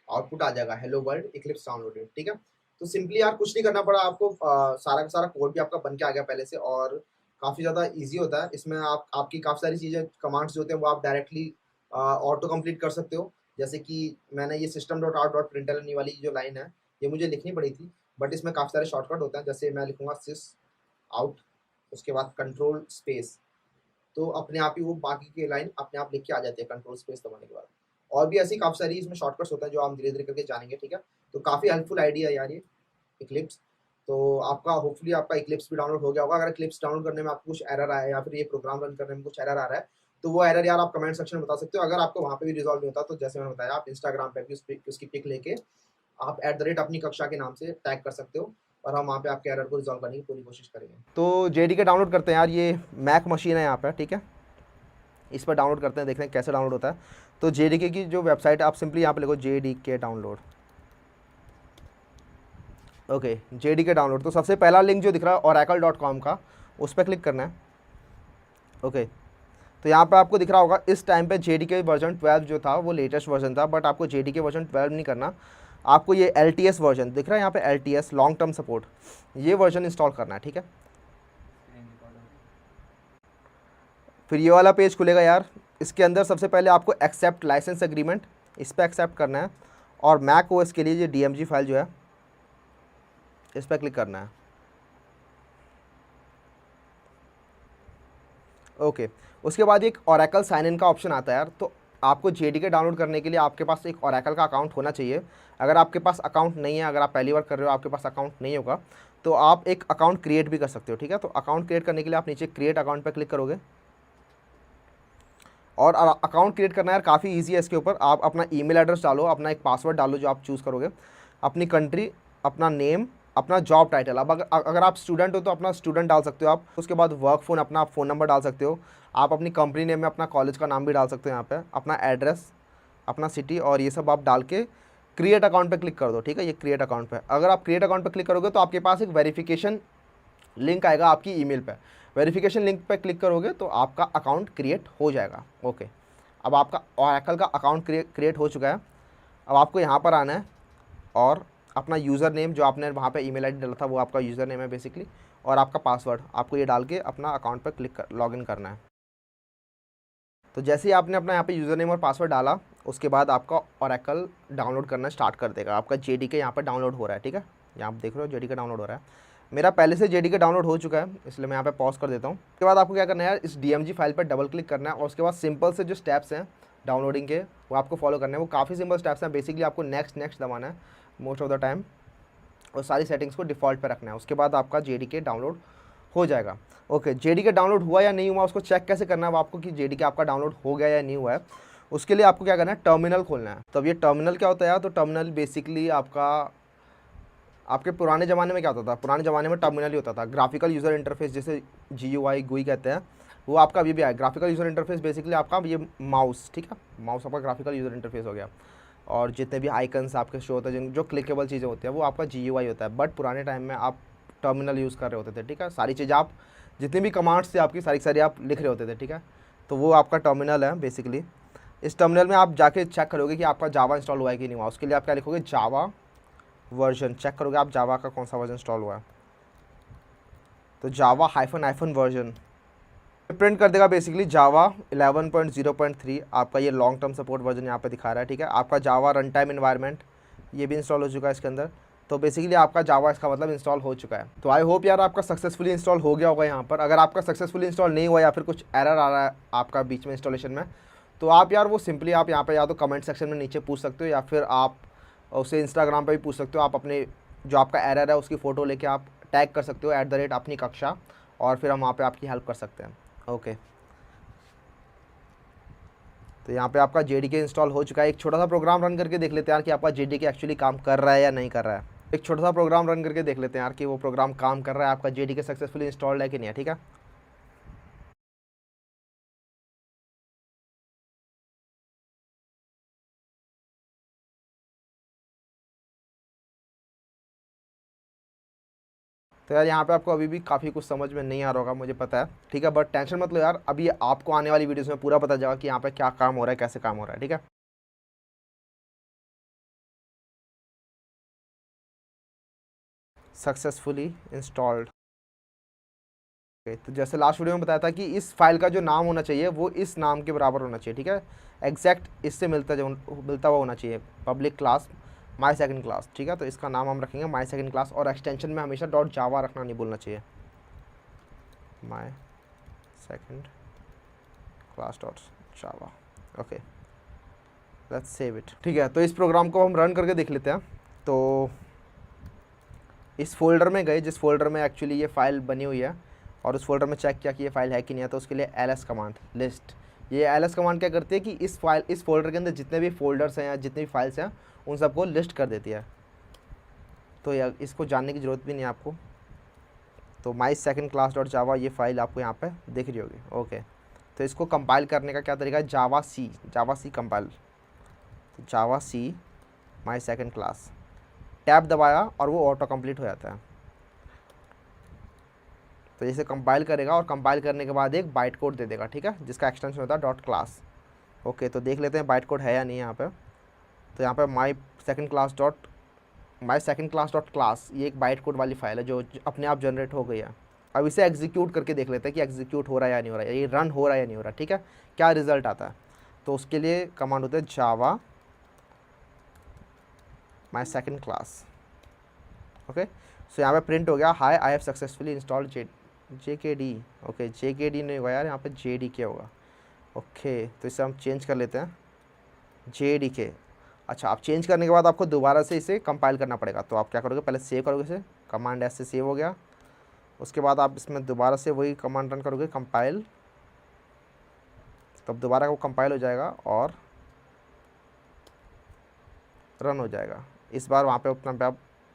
आउटपुट आ जाएगा हेलो वर्ल्ड इक्लिप्स डाउनलोडेड। ठीक है, तो सिंपली यार कुछ नहीं करना पड़ा आपको, सारा का सारा कोड भी आपका बन के आ गया पहले से, और काफ़ी ज़्यादा इजी होता है। इसमें आपकी काफ़ी सारी चीज़ें कमांड्स जो होते हैं वो आप डायरेक्टली ऑटो कंप्लीट कर सकते हो। जैसे कि मैंने ये system dot out dot println वाली जो लाइन है ये मुझे लिखनी पड़ी थी, बट इसमें काफ़ी सारे शॉर्टकट होते हैं। जैसे मैं लिखूँगा सिस आउट, उसके बाद कंट्रोल स्पेस, तो अपने आप ही वो बाकी की लाइन अपने आप लिख के आ जाती है कंट्रोल स्पेस दबाने के बाद। और भी ऐसी काफ़ी सारी इसमें शॉर्टकट्स होते हैं जो हम धीरे धीरे करके जानेंगे। ठीक है, तो काफ़ी हेल्पफुल आइडिया है यार ये इक्लिप्स। तो आपका होपफुली आपका इक्लिप्स भी डाउनलोड हो गया होगा। अगर इक्लिप्स डाउनलोड करने में आपको कुछ एरर आया है या फिर ये प्रोग्राम रन करने में कुछ एरर आ रहा है, तो वो एरर यार आप कमेंट सेक्शन में बता सकते हो। अगर आपको वहाँ पे भी रिजॉल्व नहीं होता तो जैसे मैंने बताया, आप इंस्टाग्राम पे भी उसकी पिक लेके आप @ अपनी कक्षा के नाम से टैग कर सकते हो, और हम वहाँ पे आपके एरर को रिजॉल्व करने की पूरी कोशिश करेंगे। तो जेडीके डाउनलोड करते हैं यार, ये मैक मशीन है यहाँ पे। ठीक है, इस पर डाउनलोड करते हैं, देखते हैं कैसे डाउनलोड होता है। तो जेडीके की जो वेबसाइट है आप सिंपली यहाँ पे लिखो JDK download. Okay, JDK download. तो सबसे पहला लिंक जो दिख रहा है oracle.com का, उस पर क्लिक करना है। ओके, तो यहाँ पे आपको दिख रहा होगा इस टाइम पे जेडीके वर्जन 12 जो था वो लेटेस्ट वर्जन था, बट आपको जेडीके वर्जन 12 नहीं करना, आपको ये LTS वर्जन दिख रहा है यहाँ पे, LTS लॉन्ग टर्म सपोर्ट, ये वर्जन इंस्टॉल करना है। ठीक है, फिर ये वाला पेज खुलेगा यार। इसके अंदर सबसे पहले आपको एक्सेप्ट लाइसेंस एग्रीमेंट, इस पर एक्सेप्ट करना है, और मैक ओएस के लिए ये DMG फाइल जो है इस पर क्लिक करना है। ओके, उसके बाद एक Oracle साइन इन का ऑप्शन आता है यार। तो आपको जेडीके डाउनलोड करने के लिए आपके पास एक Oracle का अकाउंट होना चाहिए। अगर आपके पास अकाउंट नहीं है, अगर आप पहली बार कर रहे हो, आपके पास अकाउंट नहीं होगा, तो आप एक अकाउंट क्रिएट भी कर सकते हो। ठीक है, तो अकाउंट क्रिएट करने के लिए आप नीचे क्रिएट अकाउंट पर क्लिक करोगे। और अकाउंट क्रिएट करना यार काफ़ी ईजी है इसके ऊपर। आप अपना ईमेल एड्रेस डालो, अपना एक पासवर्ड डालो जो आप चूज़ करोगे, अपनी कंट्री, अपना नेम, अपना जॉब टाइटल। अब अगर आप स्टूडेंट हो तो अपना स्टूडेंट डाल सकते हो आप। उसके बाद वर्क फ़ोन, अपना फ़ोन नंबर डाल सकते हो आप। अपनी कंपनी नेम में अपना कॉलेज का नाम भी डाल सकते हो यहाँ पे, अपना एड्रेस, अपना सिटी, और ये सब आप डाल के क्रिएट अकाउंट पे क्लिक कर दो। ठीक है, ये क्रिएट अकाउंट पे अगर आप क्रिएट अकाउंट पे क्लिक करोगे तो आपके पास एक वेरिफिकेशन लिंक आएगा आपकी ईमेल पे। वेरिफिकेशन लिंक पे क्लिक करोगे तो आपका अकाउंट क्रिएट हो जाएगा। ओके, अब आपका ओरेकल का अकाउंट क्रिएट हो चुका है। अब आपको यहाँ पर आना है और अपना यूज़र नेम जो आपने वहाँ पे ईमेल आईडी डाला था वो आपका यूज़र नेम है बेसिकली, और आपका पासवर्ड आपको ये डाल के अपना अकाउंट पर क्लिक कर लॉगिन करना है। तो जैसे ही आपने अपना यहाँ पे यूज़र नेम और पासवर्ड डाला उसके बाद आपका ओरेकल डाउनलोड करना स्टार्ट कर देगा। आपका JDK यहाँ पर डाउनलोड हो रहा है। ठीक है, यहाँ आप देख रहे हो JDK डाउनलोड हो रहा है। मेरा पहले से JDK डाउनलोड हो चुका है, इसलिए मैं यहाँ पे पॉज कर देता हूँ। उसके बाद आपको क्या करना है यार, इस DMG फाइल पर डबल क्लिक करना है और उसके बाद सिंपल से जो स्टेप्स हैं डाउनलोडिंग के वो आपको फॉलो करना है। वो काफ़ी सिंपल स्टेप्स हैं। बेसिकली आपको नेक्स्ट दबाना है मोस्ट ऑफ द टाइम और सारी सेटिंग्स को डिफ़ॉल्ट पे रखना है। उसके बाद आपका JDK डाउनलोड हो जाएगा। ओके, JDK डाउनलोड हुआ या नहीं हुआ उसको चेक कैसे करना है आपको कि JDK आपका डाउनलोड हो गया या नहीं हुआ है। उसके लिए आपको क्या करना है, टर्मिनल खोलना है। तो अब ये टर्मिनल क्या होता है यार, तो टर्मिनल बेसिकली आपके पुराने ज़माने में क्या होता था, पुराने ज़माने में टर्मिनल ही होता था। ग्राफिकल यूज़र इंटरफेस जिसे GUI कहते हैं, वो आपका अभी भी आया। ग्राफिकल यूज़र इंटरफेस बेसिकली आपका ये माउस, ठीक है, माउस आपका ग्राफिकल यूज़र इंटरफेस हो गया। और जितने भी आइकन्स आपके शो होते हैं, जो क्लिकेबल चीज़ें होती हैं, वो आपका GUI होता है। बट पुराने टाइम में आप टर्मिनल यूज़ कर रहे होते थे। ठीक है, सारी चीज़ें आप जितनी भी कमांड्स थे आपकी सारी आप लिख रहे होते थे। ठीक है, तो वो आपका टर्मिनल है बेसिकली। इस टर्मिनल में आप जाके चेक करोगे कि आपका जावा इंस्टॉल हुआ है कि नहीं हुआ। उसके लिए आप क्या लिखोगे, जावा वर्जन, चेक करोगे आप जावा का कौन सा वर्जन इंस्टॉल हुआ है। तो जावा -- वर्जन प्रिंट कर देगा बेसिकली जावा 11.0.3 आपका ये लॉन्ग टर्म सपोर्ट वर्जन यहाँ पे दिखा रहा है। ठीक है, आपका जावा रन टाइम इन्वायरमेंट ये भी इंस्टॉल हो चुका है इसके अंदर। तो बेसिकली आपका जावा इसका मतलब इंस्टॉल हो चुका है। तो आई होप यार आपका सक्सेसफुली इंस्टॉल हो गया होगा यहाँ पर। अगर आपका सक्सेसफुली इंस्टॉल नहीं हुआ या फिर कुछ एरर आ रहा है आपका बीच में इंस्टॉलेशन में, तो आप यार वो सिंपली आप यहाँ पर या तो कमेंट सेक्शन में नीचे पूछ सकते हो या फिर आप उसे इंस्टाग्राम पर भी पूछ सकते हो। आप अपने जो आपका एरर है उसकी फ़ोटो लेके आप टैग कर सकते हो @अपनी कक्षा, और फिर हम वहाँ पर आपकी हेल्प कर सकते हैं। ओके, तो यहाँ पे आपका JDK इंस्टॉल हो चुका है। एक छोटा सा प्रोग्राम रन करके देख लेते हैं यार कि आपका JDK एक्चुअली काम कर रहा है या नहीं कर रहा है। एक छोटा सा प्रोग्राम रन करके देख लेते हैं यार कि वो प्रोग्राम काम कर रहा है, आपका JDK सक्सेसफुली इंस्टॉल्ड है कि नहीं है। ठीक है, तो यार यहाँ पे आपको अभी भी काफ़ी कुछ समझ में नहीं आ रहा होगा मुझे पता है। ठीक है, बट टेंशन मत लो यार, अभी आपको आने वाली वीडियोस में पूरा पता जाएगा कि यहाँ पे क्या काम हो रहा है, कैसे काम हो रहा है। ठीक है, सक्सेसफुली इंस्टॉल्ड। तो जैसे लास्ट वीडियो में बताया था कि इस फाइल का जो नाम होना चाहिए वो इस नाम के बराबर होना चाहिए। ठीक है, एग्जैक्ट इससे मिलता हुआ होना चाहिए, public class my second class. ठीक है, तो इसका नाम हम रखेंगे माई सेकंड क्लास, और एक्सटेंशन में हमेशा .java रखना नहीं भूलना चाहिए, my second class .java। Okay, let's save it. ठीक है, तो इस प्रोग्राम को हम रन करके देख लेते हैं। तो इस फोल्डर में गए जिस फोल्डर में एक्चुअली ये फाइल बनी हुई है, और उस फोल्डर में चेक किया कि ये फाइल है कि नहीं है। तो उसके लिए ls कमांड लिस्ट, ये ls कमांड क्या करती है कि इस फोल्डर के अंदर जितने भी फोल्डर्स हैं या जितनी भी फाइल्स हैं उन सबको लिस्ट कर देती है। तो इसको जानने की ज़रूरत भी नहीं है आपको। तो माई सेकंड क्लास .java ये फाइल आपको यहाँ पे दिख रही होगी। ओके, तो इसको कंपाइल करने का क्या तरीका है, जावा सी कंपाइल। तो जावा सी माई सेकंड क्लास, टैब दबाया और वो ऑटो कंप्लीट हो जाता है। तो जैसे कंपाइल करेगा और कंपाइल करने के बाद एक बाइट कोड दे देगा। ठीक है, जिसका एक्सटेंशन होता है .class। ओके, तो देख लेते हैं बाइट कोड है या नहीं यहाँ पे। तो यहाँ पे माई सेकंड क्लास .class ये एक बाइट कोड वाली फाइल है जो अपने आप जनरेट हो गई है। अब इसे एग्जीक्यूट करके देख लेते हैं कि एग्जीक्यूट हो रहा है या नहीं हो रहा है, ये रन हो रहा है या नहीं हो रहा है। ठीक है, क्या रिजल्ट आता है। तो उसके लिए कमांड होता है जावा माई सेकंड क्लास। ओके, सो यहाँ पे प्रिंट हो गया, high I have successfully installed JKD। Okay, JKD नहीं होगा यार, यहाँ पे JDK होगा। ओके, तो इसे हम चेंज कर लेते हैं JDK। अच्छा, आप चेंज करने के बाद आपको दोबारा से इसे कंपाइल करना पड़ेगा। तो आप क्या करोगे, पहले सेव करोगे इसे, कमांड S से सेव हो गया। उसके बाद आप इसमें दोबारा से वही कमांड रन करोगे, कंपाइल तब दोबारा वो कंपाइल हो जाएगा और रन हो जाएगा। इस बार वहाँ पे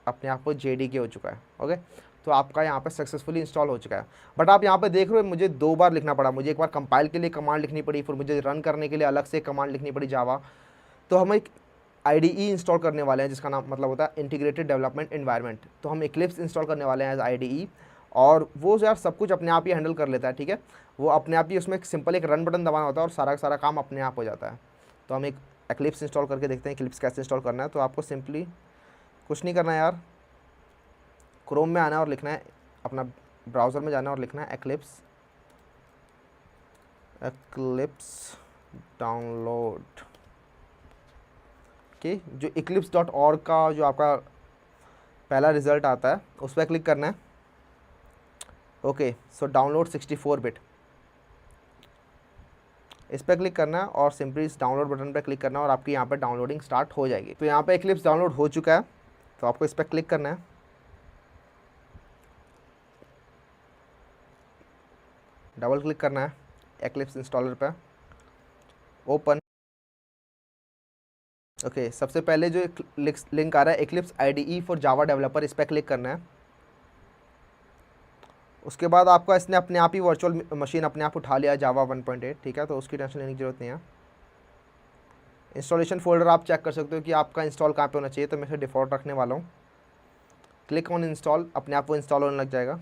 अपने आप को JDK हो चुका है। ओके, तो आपका यहाँ पे सक्सेसफुली इंस्टॉल हो चुका है। बट आप यहाँ पे देख रहे हो मुझे 2 बार लिखना पड़ा, मुझे एक बार कंपाइल के लिए कमांड लिखनी पड़ी, फिर मुझे रन करने के लिए अलग से कमांड लिखनी पड़ी जावा। तो हम एक IDE इंस्टॉल करने वाले हैं जिसका नाम मतलब होता है इंटीग्रेटेड डेवलपमेंट एनवायरनमेंट। तो हम Eclipse इंस्टॉल करने वाले हैं एज IDE, और वो यार सब कुछ अपने आप ही हैंडल कर लेता है। ठीक है, वो अपने आप ही, उसमें सिंपल एक रन बटन दबाना होता है और सारा का सारा काम अपने आप हो जाता है। तो हम एक Eclipse इंस्टॉल करके देखते हैं Eclipse कैसे इंस्टॉल करना है। तो आपको सिंपली कुछ नहीं करना है यार, क्रोम में आना है और लिखना है, अपना ब्राउज़र में जाना है और लिखना है Eclipse डाउनलोड कि जो eclipse.org का जो आपका पहला रिज़ल्ट आता है उस पर क्लिक करना है। ओके, सो डाउनलोड 64 बिट, इस पर क्लिक करना है और सिंपली इस डाउनलोड बटन पर क्लिक करना है और आपकी यहाँ पर डाउनलोडिंग स्टार्ट हो जाएगी। तो यहाँ पे Eclipse डाउनलोड हो चुका है, तो आपको इस पर क्लिक करना है। डबल क्लिक करना है Eclipse इंस्टॉलर पे, ओपन। ओके, सबसे पहले जो लिंक आ रहा है Eclipse IDE for Java developer, इस पर क्लिक करना है। उसके बाद आपका इसने अपने आप ही वर्चुअल मशीन अपने आप उठा लिया जावा 1.8। ठीक है, तो उसकी टेंशन लेने की ज़रूरत नहीं है। इंस्टॉलेशन फोल्डर आप चेक कर सकते हो कि आपका इंस्टॉल कहाँ पे होना चाहिए, तो मैं इसे डिफ़ॉल्ट रखने वाला हूँ। क्लिक ऑन इंस्टॉल, अपने आप वो इंस्टॉल होने लग जाएगा।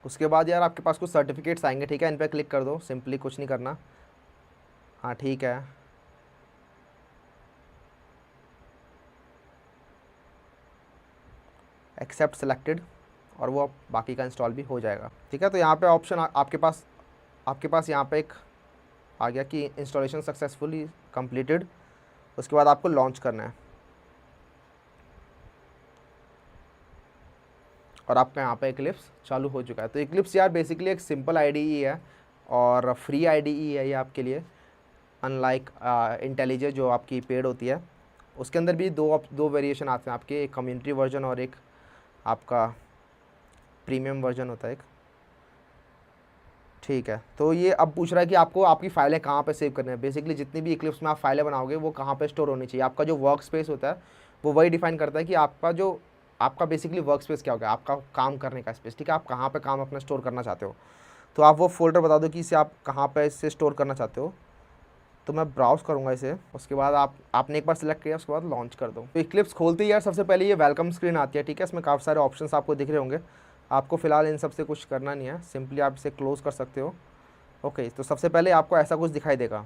उसके बाद यार आपके पास कुछ सर्टिफिकेट्स आएंगे। ठीक है, इन पर क्लिक कर दो, सिंपली कुछ नहीं करना। हाँ ठीक है, एक्सेप्ट सेलेक्टेड, और वो बाकी का इंस्टॉल भी हो जाएगा। ठीक है, तो यहाँ पे ऑप्शन आपके पास यहाँ पे एक आ गया कि इंस्टॉलेशन सक्सेसफुली कंप्लीटेड। उसके बाद आपको लॉन्च करना है और आपका यहाँ पे Eclipse चालू हो चुका है। तो Eclipse यार बेसिकली एक सिंपल IDE है और फ्री IDE है ये आपके लिए, अनलाइक IntelliJ जो आपकी पेड होती है। उसके अंदर भी दो वेरिएशन आते हैं आपके, एक कम्युनिटी वर्जन और एक आपका प्रीमियम वर्जन होता है एक। ठीक है, तो ये अब पूछ रहा है कि आपको आपकी फ़ाइलें कहाँ पे सेव करनी है। बेसिकली जितनी भी Eclipse में आप फाइलें बनाओगे वो कहाँ पे स्टोर होनी चाहिए। आपका जो वर्क स्पेस होता है वो वही डिफाइन करता है कि आपका बेसिकली वर्क स्पेस क्या होगा, आपका काम करने का स्पेस। ठीक है, आप कहाँ पे काम अपना स्टोर करना चाहते हो, तो आप वो फोल्डर बता दो कि इसे आप कहाँ पे इसे स्टोर करना चाहते हो। तो मैं ब्राउज़ करूँगा इसे। उसके बाद आपने एक बार सेलेक्ट किया, उसके बाद लॉन्च कर दो। तो Eclipse खोलते ही यार सबसे पहले ये वेलकम स्क्रीन आती है। ठीक है, इसमें काफ़ी सारे ऑप्शंस आपको दिख रहे होंगे। आपको फ़िलहाल इन सब से कुछ करना नहीं है, सिंपली आप इसे क्लोज़ कर सकते हो। ओके, तो सबसे पहले आपको ऐसा कुछ दिखाई देगा।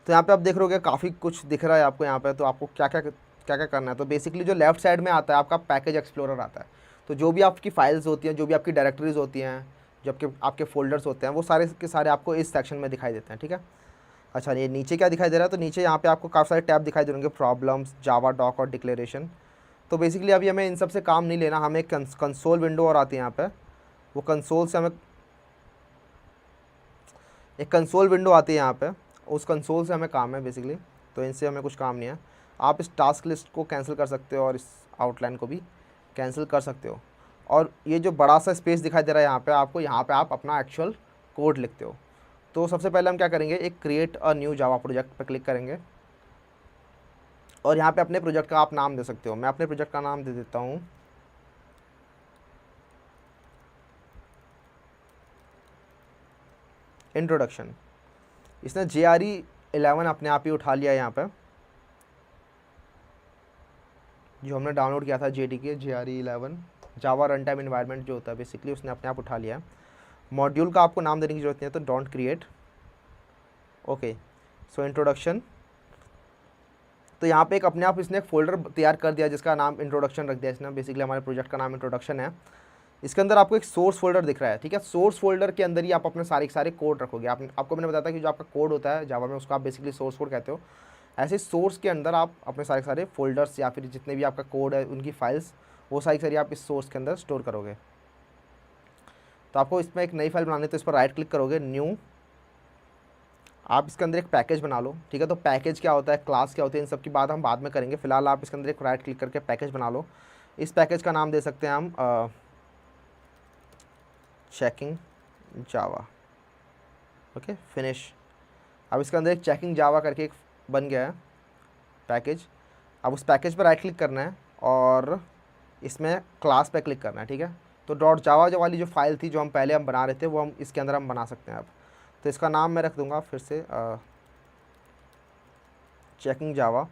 तो यहाँ पे आप देख रहे होगे काफ़ी कुछ दिख रहा है आपको यहाँ पे। तो आपको क्या क्या करना है, तो बेसिकली जो लेफ्ट साइड में आता है आपका पैकेज एक्सप्लोरर आता है। तो जो भी आपकी फाइल्स होती हैं, जो भी आपकी डायरेक्टरीज होती हैं, जो आपके फोल्डर्स होते हैं, वो सारे के सारे आपको इस सेक्शन में दिखाई देते हैं। ठीक है, अच्छा ये नीचे क्या दिखाई दे रहा है, तो नीचे यहाँ पे आपको काफ़ी सारे टैब दिखाई दे होंगे, प्रॉब्लम्स, जावा डॉक और डिक्लेरेशन। तो बेसिकली अभी हमें इन सब से काम नहीं लेना, हमें कंसोल विंडो और आती है यहाँ पे। वो कंसोल से हमें एक कंसोल विंडो आती है यहाँ पे, उस कंसोल से हमें काम है बेसिकली। तो इनसे हमें कुछ काम नहीं है। आप इस टास्क लिस्ट को कैंसिल कर सकते हो और इस आउटलाइन को भी कैंसिल कर सकते हो। और ये जो बड़ा सा स्पेस दिखाई दे रहा है यहाँ पे आपको, यहाँ पे आप अपना एक्चुअल कोड लिखते हो। तो सबसे पहले हम क्या करेंगे, एक create a new Java project पर क्लिक करेंगे और यहाँ पे अपने प्रोजेक्ट का आप नाम दे सकते हो। मैं अपने प्रोजेक्ट का नाम दे देता हूँ इंट्रोडक्शन। इसने JRE 11 अपने आप ही उठा लिया यहाँ पे, जो हमने डाउनलोड किया था JDK JRE 11 जावा रन टाइम इन्वायरमेंट जो होता है, बेसिकली उसने अपने आप उठा लिया है। मॉड्यूल का आपको नाम देने की ज़रूरत नहीं है, तो don't create. Okay, so introduction. तो यहाँ पे एक अपने आप इसने एक फ़ोल्डर तैयार कर दिया जिसका नाम इंट्रोडक्शन रख दिया इसने। बेसिकली हमारे प्रोजेक्ट का नाम इंट्रोडक्शन है। इसके अंदर आपको एक सोर्स फोल्डर दिख रहा है। ठीक है, सोर्स फोल्डर के अंदर ही आप अपने सारे कोड रखोगे। आपको मैंने बताया था कि जो आपका कोड होता है जावा में उसको आप बेसिकली सोर्स कोड कहते हो। ऐसे सोर्स के अंदर आप अपने सारे फोल्डर्स या फिर जितने भी आपका कोड है उनकी फाइल्स, वो सारी आप इस सोर्स के अंदर स्टोर करोगे। तो आपको इसमें एक नई फाइल बनानी है, तो इस पर राइट क्लिक करोगे, न्यू। आप इसके अंदर एक पैकेज बना लो। ठीक है, तो पैकेज क्या होता है, क्लास क्या होती है, इन सब की बात हम बाद में करेंगे। फिलहाल आप इसके अंदर एक राइट क्लिक करके पैकेज बना लो। इस पैकेज का नाम दे सकते हैं हम चेकिंग जावा। Okay finish. अब इसके अंदर एक चेकिंग जावा करके एक बन गया है पैकेज। अब उस पैकेज पर राइट क्लिक करना है और इसमें क्लास पे क्लिक करना है, ठीक है। तो डॉट जावा जो वाली जो फाइल थी जो हम पहले बना रहे थे वो हम इसके अंदर हम बना सकते हैं अब। तो इसका नाम मैं रख दूंगा फिर से चेकिंग जावा,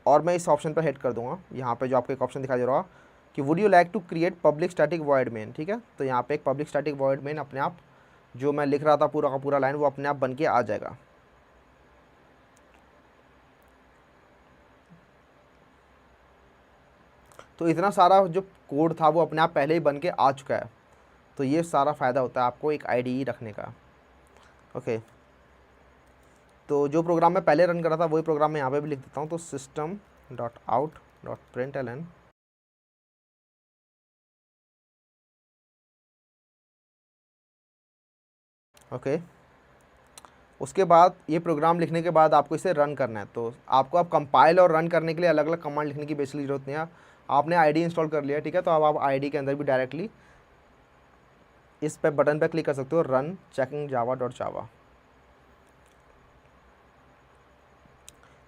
और मैं इस ऑप्शन पर हिट कर दूंगा। यहाँ पे जो आपको एक ऑप्शन दिखाई दे रहा है कि would you like to create public static void main, ठीक है। तो यहाँ पे एक पब्लिक स्टैटिक वॉइड मेन अपने आप जो मैं लिख रहा था पूरा का पूरा लाइन वो अपने आप बन के आ जाएगा। तो इतना सारा जो कोड था वो अपने आप पहले ही बन के आ चुका है। तो ये सारा फ़ायदा होता है आपको एक IDE रखने का। ओके, तो जो प्रोग्राम मैं पहले रन कर रहा था वही प्रोग्राम मैं यहाँ पे भी लिख देता हूँ। तो system.out.println, ओके। उसके बाद ये प्रोग्राम लिखने के बाद आपको इसे रन करना है। तो आपको अब कंपाइल और रन करने के लिए अलग अलग कमांड लिखने की बेसिकली ज़रूरत नहीं है। आपने IDE इंस्टॉल कर लिया, ठीक है। तो अब आप IDE के अंदर भी डायरेक्टली इस पे बटन पे क्लिक कर सकते हो, रन चेकिंग java.java।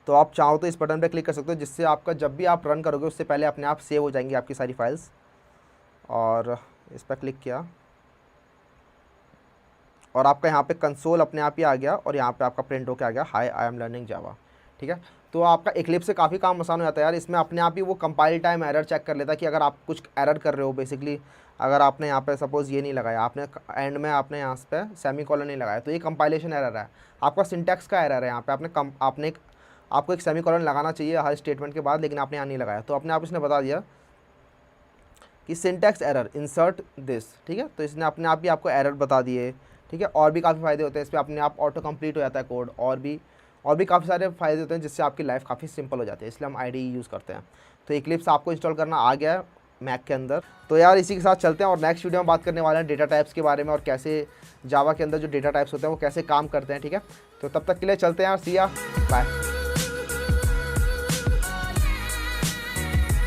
तो आप चाहो तो इस बटन पे क्लिक कर सकते हो, जिससे आपका जब भी आप रन करोगे उससे पहले अपने आप सेव हो जाएंगी आपकी सारी फाइल्स। और इस पर क्लिक किया और आपका यहाँ पे कंसोल अपने आप ही आ गया और यहाँ पे आपका प्रिंट होके आ गया, हाय आई एम लर्निंग जावा, ठीक है। तो आपका Eclipse से काफ़ी काम आसान हो जाता है यार। इसमें अपने आप ही वो कंपाइल टाइम एरर चेक कर लेता है कि अगर आप कुछ एरर कर रहे हो बेसिकली, अगर आपने यहाँ पे सपोज़ ये नहीं लगाया, आपने एंड में आपने यहाँ पे सेमीकोलन नहीं लगाया, तो ये कंपाइलेशन एरर है, आपका सिंटैक्स का एरर है। यहाँ पे आपको एक सेमीकोलन लगाना चाहिए हर स्टेटमेंट के बाद, लेकिन आपने यहाँ नहीं लगाया, तो अपने आप इसने बता दिया कि सिंटैक्स एरर इंसर्ट दिस, ठीक है। तो इसने अपने आप ही आपको एरर बता दिए, ठीक है। और भी काफ़ी फ़ायदे होते हैं इस पर, अपने आप ऑटो कंप्लीट हो जाता है कोड, और भी काफ़ी सारे फ़ायदे होते हैं जिससे आपकी लाइफ काफ़ी सिंपल हो जाती है, इसलिए हम IDE यूज़ करते हैं। तो Eclipse आपको इंस्टॉल करना आ गया है मैक के अंदर। तो यार इसी के साथ चलते हैं और नेक्स्ट वीडियो में बात करने वाले हैं डेटा टाइप्स के बारे में और कैसे जावा के अंदर जो डेटा टाइप्स होते हैं वो कैसे काम करते हैं, ठीक है। तो तब तक के लिए चलते हैं यार, सी या बाय।